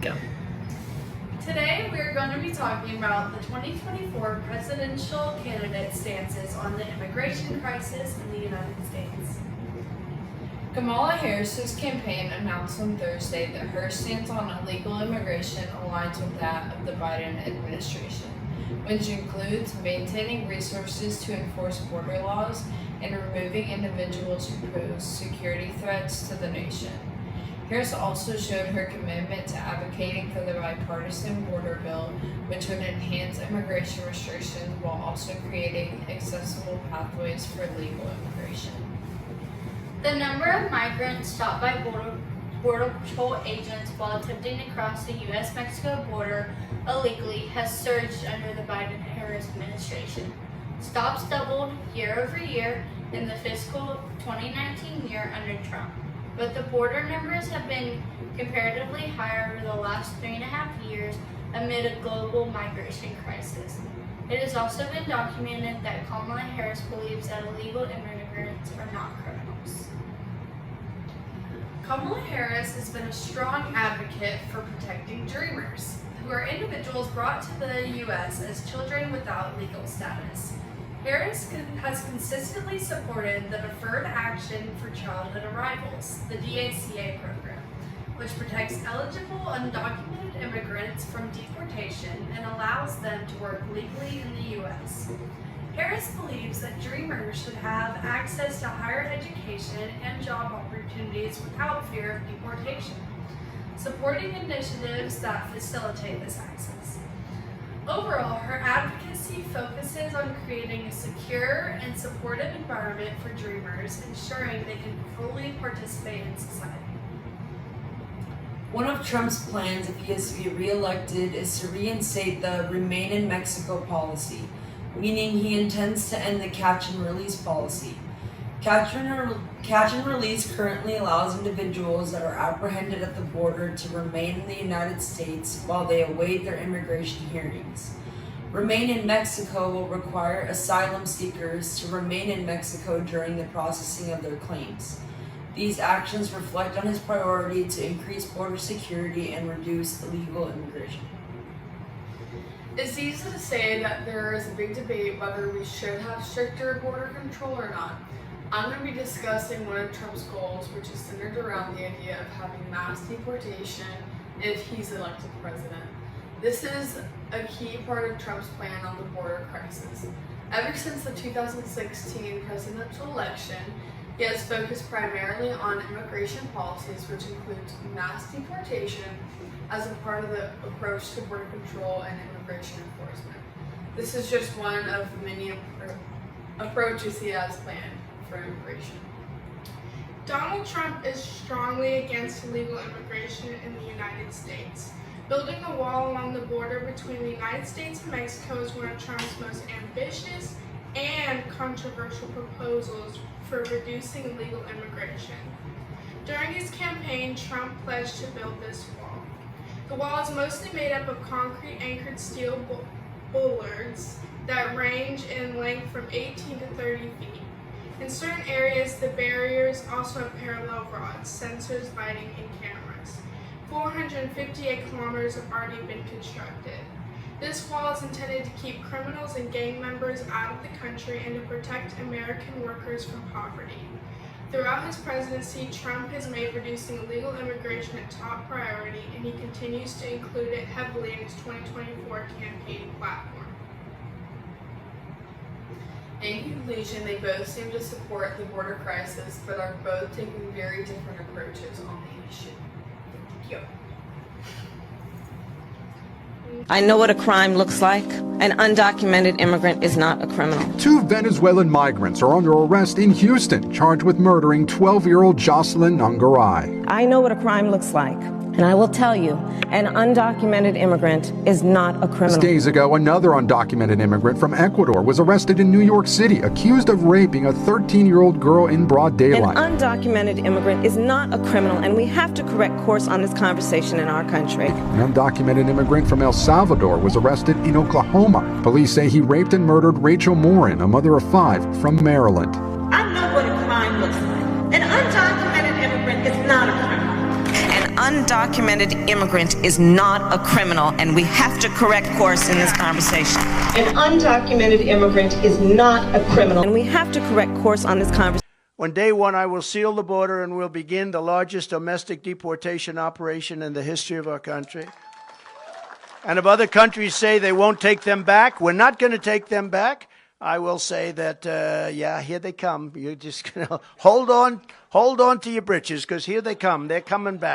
Go. Today we are going to be talking about the 2024 presidential candidate stances on the immigration crisis in the United States. Kamala Harris's campaign announced on Thursday that her stance on illegal immigration aligns with that of the Biden administration, which includes maintaining resources to enforce border laws and removing individuals who pose security threats to the nation. Harris also showed her commitment to advocating for the bipartisan border bill, which would enhance immigration restrictions while also creating accessible pathways for legal immigration. The number of migrants stopped by Border Patrol agents while attempting to cross the U.S.-Mexico border illegally has surged under the Biden-Harris administration. Stops doubled year over year in the fiscal 2019 year under Trump, but the border numbers have been comparatively higher over the last 3.5 years amid a global migration crisis. It has also been documented that Kamala Harris believes that illegal immigrants are not criminals. Kamala Harris has been a strong advocate for protecting dreamers, who are individuals brought to the U.S. as children without legal status. Harris has consistently supported the Deferred Action for Childhood Arrivals, the DACA program, which protects eligible undocumented immigrants from deportation and allows them to work legally in the U.S. Harris believes that dreamers should have access to higher education and job opportunities without fear of deportation, supporting initiatives that facilitate this access. Overall, her advocacy focuses on creating a secure and supportive environment for dreamers, ensuring they can fully participate in society. One of Trump's plans, if he is to be re-elected, is to reinstate the Remain in Mexico policy, meaning he intends to end the catch and release policy. Catch and release currently allows individuals that are apprehended at the border to remain in the United States while they await their immigration hearings. Remain in Mexico will require asylum seekers to remain in Mexico during the processing of their claims. These actions reflect on his priority to increase border security and reduce illegal immigration. It's easy to say that there is a big debate whether we should have stricter border control or not. I'm going to be discussing one of Trump's goals, which is centered around the idea of having mass deportation if he's elected president. This is a key part of Trump's plan on the border crisis. Ever since the 2016 presidential election, he has focused primarily on immigration policies, which includes mass deportation as a part of the approach to border control and immigration enforcement. This is just one of many approaches he has planned for immigration. Donald Trump is strongly against illegal immigration in the United States. Building a wall along the border between the United States and Mexico is one of Trump's most ambitious and controversial proposals for reducing illegal immigration. During his campaign, Trump pledged to build this wall. The wall is mostly made up of concrete anchored steel bollards that range in length from 18 to 30 feet. In certain areas, the barriers also have parallel rods, sensors, lighting, and cameras. 458 kilometers have already been constructed. This wall is intended to keep criminals and gang members out of the country and to protect American workers from poverty. Throughout his presidency, Trump has made reducing illegal immigration a top priority, and he continues to include it heavily in his 2024 campaign platform. In conclusion, they both seem to support the border crisis, but are both taking very different approaches on the issue. Thank you. I know what a crime looks like. An undocumented immigrant is not a criminal. 2 Venezuelan migrants are under arrest in Houston, charged with murdering 12-year-old Jocelyn Nungaray. I know what a crime looks like. And I will tell you, an undocumented immigrant is not a criminal. Just days ago, another undocumented immigrant from Ecuador was arrested in New York City, accused of raping a 13-year-old girl in broad daylight. An undocumented immigrant is not a criminal, and we have to correct course on this conversation in our country. An undocumented immigrant from El Salvador was arrested in Oklahoma. Police say he raped and murdered Rachel Morin, a mother of 5 from Maryland. I know what a crime looks like. An undocumented immigrant is not a criminal. An undocumented immigrant is not a criminal, and we have to correct course in this conversation. An undocumented immigrant is not a criminal, and we have to correct course on this conversation. On day one, I will seal the border and will begin the largest domestic deportation operation in the history of our country. And if other countries say they won't take them back, we're not going to take them back. I will say that, yeah, here they come. You're just going to hold on to your britches, because here they come. They're coming back.